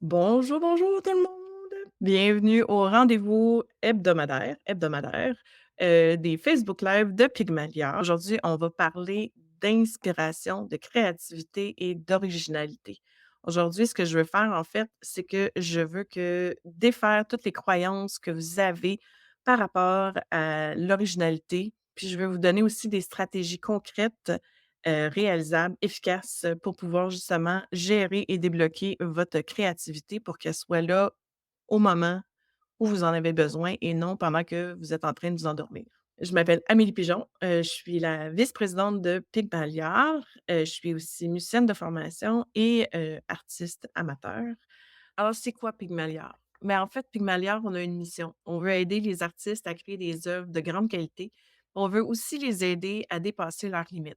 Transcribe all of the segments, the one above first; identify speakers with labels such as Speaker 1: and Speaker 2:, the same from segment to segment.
Speaker 1: Bonjour tout le monde! Bienvenue au rendez-vous hebdomadaire, des Facebook Live de Pygmalion. Aujourd'hui, on va parler d'inspiration, de créativité et d'originalité. Aujourd'hui, ce que je veux faire, en fait, c'est que je veux que défaire toutes les croyances que vous avez par rapport à l'originalité, puis je vais vous donner aussi des stratégies concrètes réalisables, efficaces, pour pouvoir justement gérer et débloquer votre créativité pour qu'elle soit là au moment où vous en avez besoin et non pendant que vous êtes en train de vous endormir. Je m'appelle Amélie Pigeon, je suis la vice-présidente de Pygmalion. Je suis aussi musicienne de formation et artiste amateur. Alors, c'est quoi Pygmalion? Mais en fait, Pygmalion, on a une mission. On veut aider les artistes à créer des œuvres de grande qualité. On veut aussi les aider à dépasser leurs limites.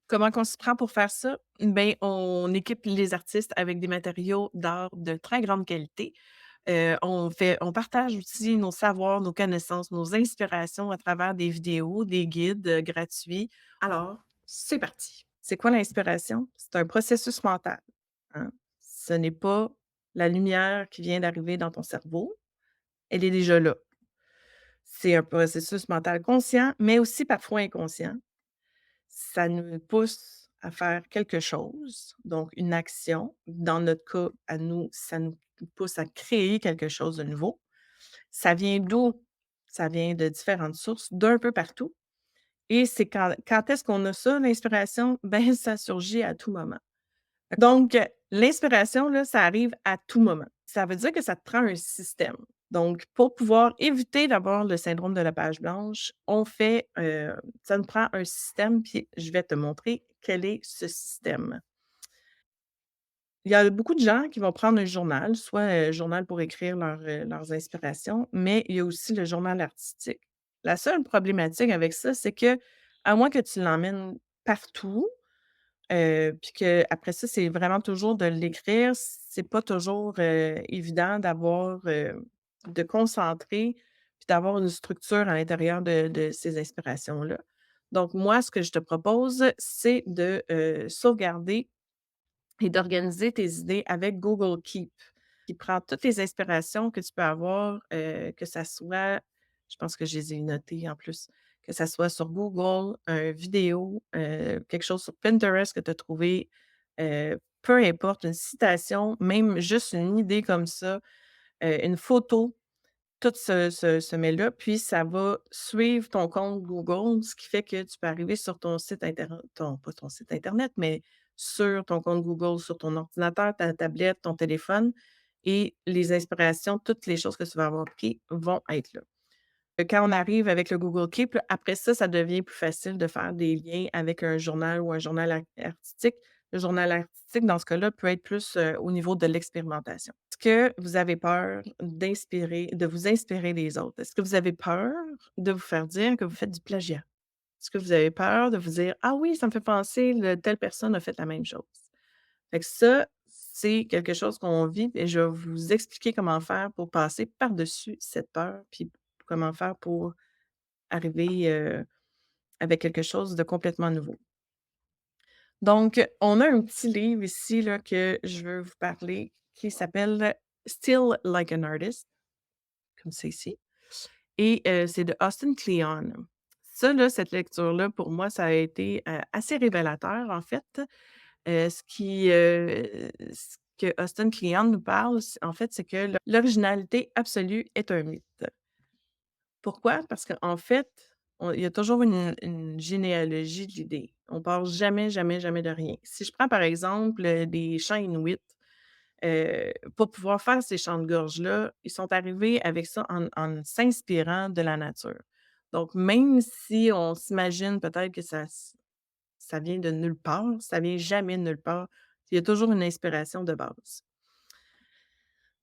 Speaker 1: Comment qu'on s'y prend pour faire ça? Ben, on équipe les artistes avec des matériaux d'art de très grande qualité. On partage aussi nos savoirs, nos connaissances, nos inspirations à travers des vidéos, des guides, gratuits. Alors, c'est parti. C'est quoi l'inspiration? C'est un processus mental, hein. Ce n'est pas la lumière qui vient d'arriver dans ton cerveau, elle est déjà là. C'est un processus mental conscient, mais aussi parfois inconscient. Ça nous pousse à faire quelque chose, donc une action. Dans notre cas, à nous, ça nous pousse à créer quelque chose de nouveau. Ça vient d'où? Ça vient de différentes sources, d'un peu partout et c'est quand est-ce qu'on a ça, l'inspiration? Ben, ça surgit à tout moment. Donc, l'inspiration, là, ça arrive à tout moment. Ça veut dire que ça te prend un système. Donc, pour pouvoir éviter d'avoir le syndrome de la page blanche, ça nous prend un système, puis je vais te montrer quel est ce système. Il y a beaucoup de gens qui vont prendre un journal, soit, journal pour écrire leurs inspirations, mais il y a aussi le journal artistique. La seule problématique avec ça, c'est que à moins que tu l'emmènes partout. Puis qu'après ça, c'est vraiment toujours de l'écrire. C'est pas toujours, évident de concentrer, puis d'avoir une structure à l'intérieur de ces inspirations-là. Donc moi, ce que je te propose, c'est de, sauvegarder et d'organiser tes idées avec Google Keep, qui prend toutes les inspirations que tu peux avoir, que ça soit je pense que je les ai notées en plus, que ça soit sur Google, vidéo, quelque chose sur Pinterest que tu as trouvé, peu importe, une citation, même juste une idée comme ça, une photo, tout se met là, puis ça va suivre ton compte Google, ce qui fait que tu peux arriver sur ton site internet, ton pas ton site internet, mais sur ton compte Google, sur ton ordinateur, ta tablette, ton téléphone et les inspirations, toutes les choses que tu vas avoir pris vont être là. Quand on arrive avec le Google Keep, là, après ça, ça devient plus facile de faire des liens avec un journal ou un journal artistique. Le journal artistique, dans ce cas-là, peut être plus, au niveau de l'expérimentation. Est-ce que vous avez peur de vous inspirer des autres? Est-ce que vous avez peur de vous faire dire que vous faites du plagiat? Est-ce que vous avez peur de vous dire: «Ah oui, ça me fait penser, telle personne a fait la même chose»? Fait que ça, c'est quelque chose qu'on vit et je vais vous expliquer comment faire pour passer par-dessus cette peur, puis comment faire pour arriver, avec quelque chose de complètement nouveau. Donc, on a un petit livre ici là, que je veux vous parler qui s'appelle «Still like an artist», comme c'est ici et c'est de Austin Kleon. Ça là, cette lecture-là, pour moi, ça a été, assez révélateur en fait. Ce que Austin Kleon nous parle, en fait, c'est que l'originalité absolue est un mythe. Pourquoi? Parce qu'en fait, il y a toujours une généalogie de l'idée. On part jamais, jamais, jamais de rien. Si je prends par exemple, des chants inuits, pour pouvoir faire ces chants de gorge-là, ils sont arrivés avec ça en s'inspirant de la nature. Donc même si on s'imagine peut-être que ça vient de nulle part, ça vient jamais de nulle part. Il y a toujours une inspiration de base.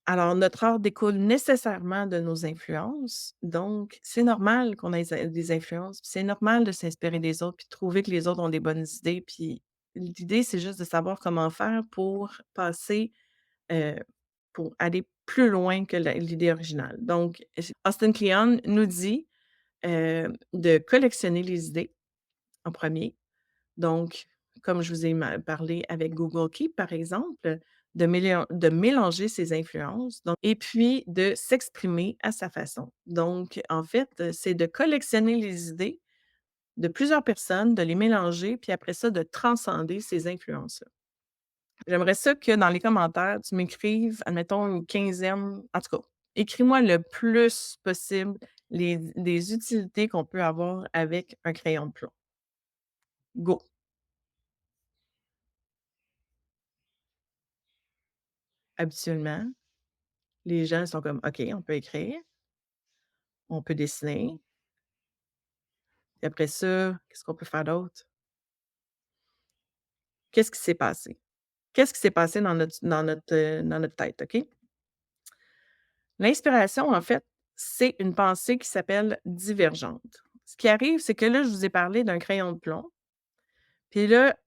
Speaker 1: Alors, notre art découle nécessairement de nos influences, donc c'est normal qu'on ait des influences, puis c'est normal de s'inspirer des autres, puis de trouver que les autres ont des bonnes idées, puis l'idée, c'est juste de savoir comment faire pour passer, heu, pour aller plus loin que l'idée originale. Donc, Austin Kleon nous dit, de collectionner les idées en premier. Donc, comme je vous ai parlé avec Google Keep, par exemple, de mélanger ses influences, donc et puis de s'exprimer à sa façon. Donc en fait, c'est de collectionner les idées de plusieurs personnes, de les mélanger, puis après ça, de transcender ces influences-là. J'aimerais ça que dans les commentaires, tu m'écrives, admettons, une quinzaine, en tout cas, écris-moi le plus possible les utilités qu'on peut avoir avec un crayon de plomb. Go! Habituellement, les gens sont comme: «OK, on peut écrire, on peut dessiner, puis après ça, qu'est-ce qu'on peut faire d'autre? Qu'est-ce qui s'est passé? Qu'est-ce qui s'est passé dans notre tête?» OK? L'inspiration, en fait, c'est une pensée qui s'appelle divergente. Ce qui arrive, c'est que là, je vous ai parlé d'un crayon de plomb, puis là,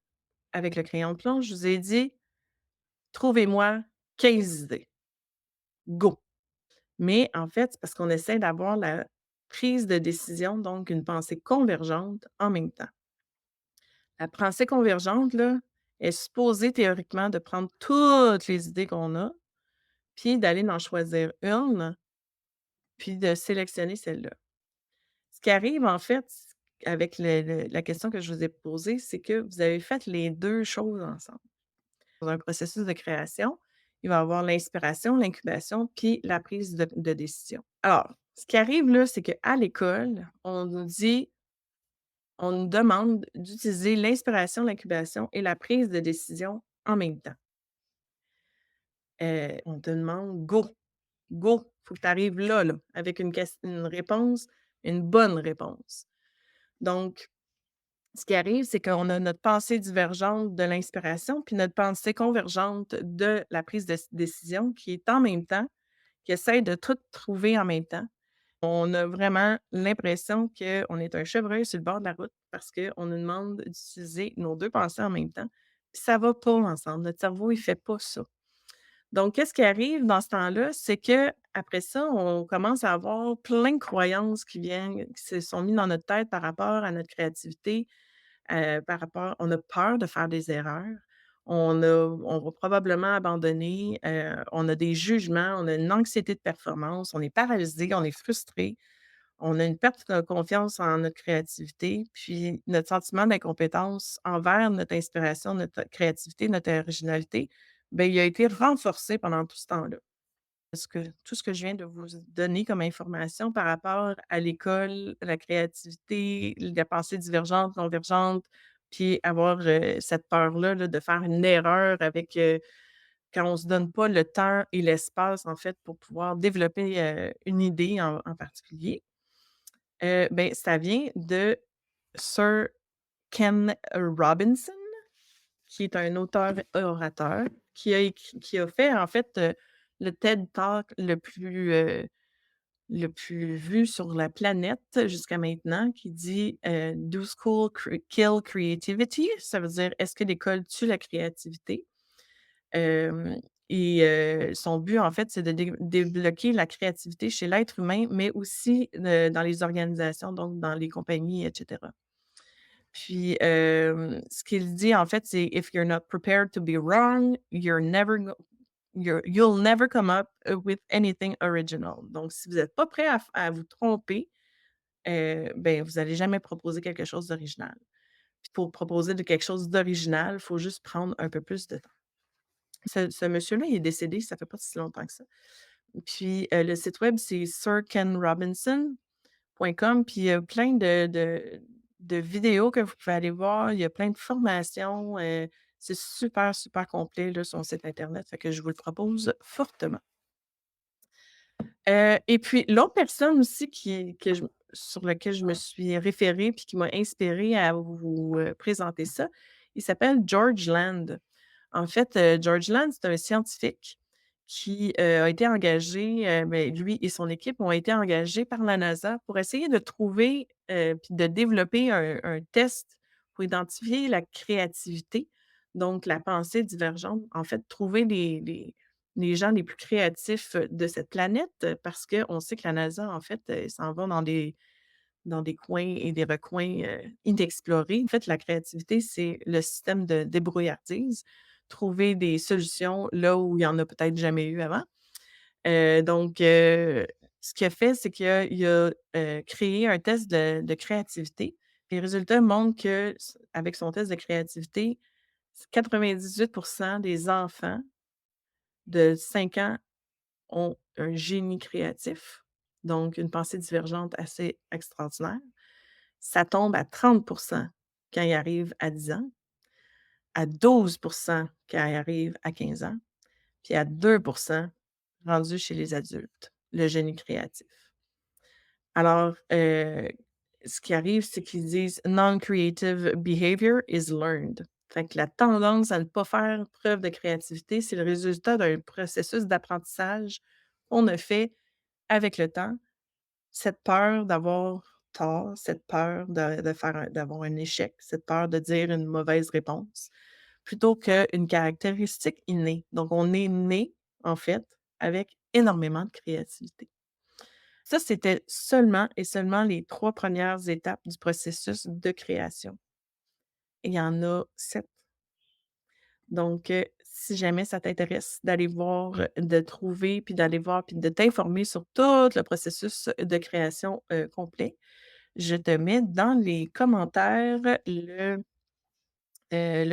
Speaker 1: avec le crayon de plomb, je vous ai dit: «Trouvez-moi 15 idées. Go!» Mais en fait, c'est parce qu'on essaie d'avoir la prise de décision, donc une pensée convergente en même temps. La pensée convergente, là, est supposée théoriquement de prendre toutes les idées qu'on a, puis d'aller en choisir une, puis de sélectionner celle-là. Ce qui arrive, en fait, avec la question que je vous ai posée, c'est que vous avez fait les 2 choses ensemble. Dans un processus de création, il va y avoir l'inspiration, l'incubation, puis la prise de décision. Alors, ce qui arrive là, c'est qu'à l'école, on nous demande d'utiliser l'inspiration, l'incubation et la prise de décision en même temps. On te demande: «Go, go, faut que tu arrives là, avec une réponse, une bonne réponse». Donc ce qui arrive, c'est qu'on a notre pensée divergente de l'inspiration, puis notre pensée convergente de la prise de décision qui est en même temps, qui essaie de tout trouver en même temps. On a vraiment l'impression qu'on est un chevreuil sur le bord de la route parce qu'on nous demande d'utiliser nos 2 pensées en même temps, puis ça va pas ensemble. Notre cerveau, il fait pas ça. Donc qu'est-ce qui arrive dans ce temps-là? C'est que après ça, on commence à avoir plein de croyances qui se sont mis dans notre tête par rapport à notre créativité, par rapport on a peur de faire des erreurs. On va probablement abandonner, on a des jugements, on a une anxiété de performance, on est paralysé, on est frustré, on a une perte de confiance en notre créativité, puis notre sentiment d'incompétence envers notre inspiration, notre créativité, notre originalité, ben il a été renforcé pendant tout ce temps-là. Tout ce que je viens de vous donner comme information par rapport à l'école, la créativité, la pensée divergente, convergente, puis avoir, cette peur-là, là, de faire une erreur avec, quand on se donne pas le temps et l'espace, en fait, pour pouvoir développer, une idée en particulier, ben, ça vient de Sir Ken Robinson, qui est un auteur-orateur, qui a fait, en fait, le TED Talk le plus vu sur la planète jusqu'à maintenant, qui dit, «Do school kill creativity?» Ça veut dire: «Est-ce que l'école tue la créativité?» Hem Son but, en fait, c'est de débloquer la créativité chez l'être humain, mais aussi, dans les organisations, donc dans les compagnies et cetera. Puis, ce qu'il dit, en fait, c'est: «If you're not prepared to be wrong, you'll never come up, with anything original». Donc si vous êtes pas prêt à vous tromper, ben, vous allez jamais proposer quelque chose d'original. Puis pour proposer de quelque chose d'original, il faut juste prendre un peu plus de temps. Ce monsieur-là, il est décédé, ça fait pas si longtemps que ça. Puis, le site web, c'est sirkenrobinson.com, puis il y a plein de vidéos que vous pouvez aller voir. Il y a plein de formations, c'est super, super complet, là, son site internet, fait que je vous le propose fortement. Et puis l'autre personne aussi sur laquelle je me suis référée puis qui m'a inspirée à vous, présenter ça, il s'appelle George Land. En fait, George Land, c'est un scientifique qui, a été engagé, beh, lui et son équipe ont été engagés par la NASA pour essayer de trouver, puis de développer un test pour identifier la créativité, donc la pensée divergente. En fait, trouver les gens les plus créatifs, de cette planète, parce qu'on sait que la NASA, en fait, s'en va dans des coins et des recoins, inexplorés. En fait, la créativité, c'est le système de débrouillardise. trouver des solutions là où il y en a peut-être jamais eu avant. Donc, ce qu'il a fait, c'est qu'il a créé un test de créativité. Les résultats montrent que avec son test de créativité, 98 des enfants de 5 ans ont un génie créatif, donc une pensée divergente assez extraordinaire. Ça tombe à 30 quand ils arrivent à 10 ans, à 12 quand ils arrivent à 15 ans, puis à 2 rendus chez les adultes, le génie créatif. Alors, ce qui arrive, c'est qu'ils disent «Non-creative behavior is learned». Fait que la tendance à ne pas faire preuve de créativité, c'est le résultat d'un processus d'apprentissage qu'on a fait avec le temps. Cette peur d'avoir tort, cette peur de faire d'avoir un échec, cette peur de dire une mauvaise réponse, plutôt qu'une caractéristique innée. Donc on est né, en fait, avec énormément de créativité. Ça, c'était seulement et seulement les 3 premières étapes du processus de création. Et il y en a 7. Donc, si jamais ça t'intéresse d'aller voir, de trouver, puis d'aller voir, puis de t'informer sur tout le processus de création, complet, je te mets dans les commentaires le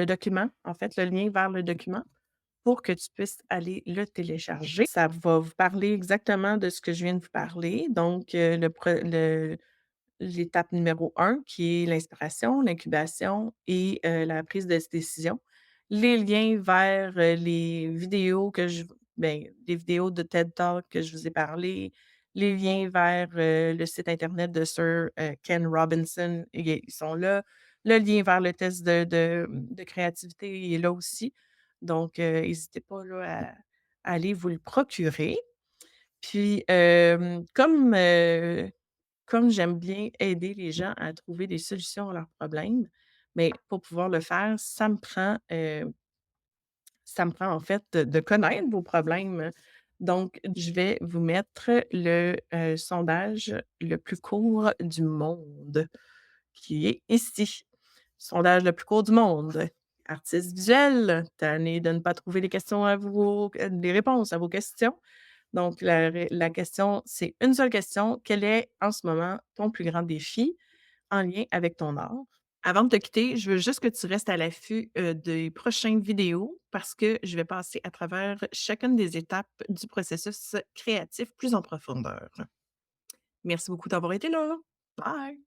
Speaker 1: document, en fait, le lien vers le document pour que tu puisses aller le télécharger. Ça va vous parler exactement de ce que je viens de vous parler, donc, l'étape numéro 1 qui est l'inspiration, l'incubation et la prise de décision. Les liens vers, les vidéos les vidéos de TED Talk que je vous ai parlé, les liens vers, le site internet de Sir, Ken Robinson, ils sont là. Le lien vers le test de créativité est là aussi. Donc, hésitez pas là à aller vous le procurer. Puis, comme j'aime bien aider les gens à trouver des solutions à leurs problèmes, mais pour pouvoir le faire, ça me prend en fait de connaître vos problèmes. Donc, je vais vous mettre le, sondage le plus court du monde, qui est ici. Sondage le plus court du monde. Artiste visuel, tanné de ne pas trouver les réponses à vos questions. Donc la question, c'est une seule question: «Quel est en ce moment ton plus grand défi en lien avec ton art?» Avant de te quitter, je veux juste que tu restes à l'affût, des prochaines vidéos parce que je vais passer à travers chacune des étapes du processus créatif plus en profondeur. Merci beaucoup d'avoir été là. Bye.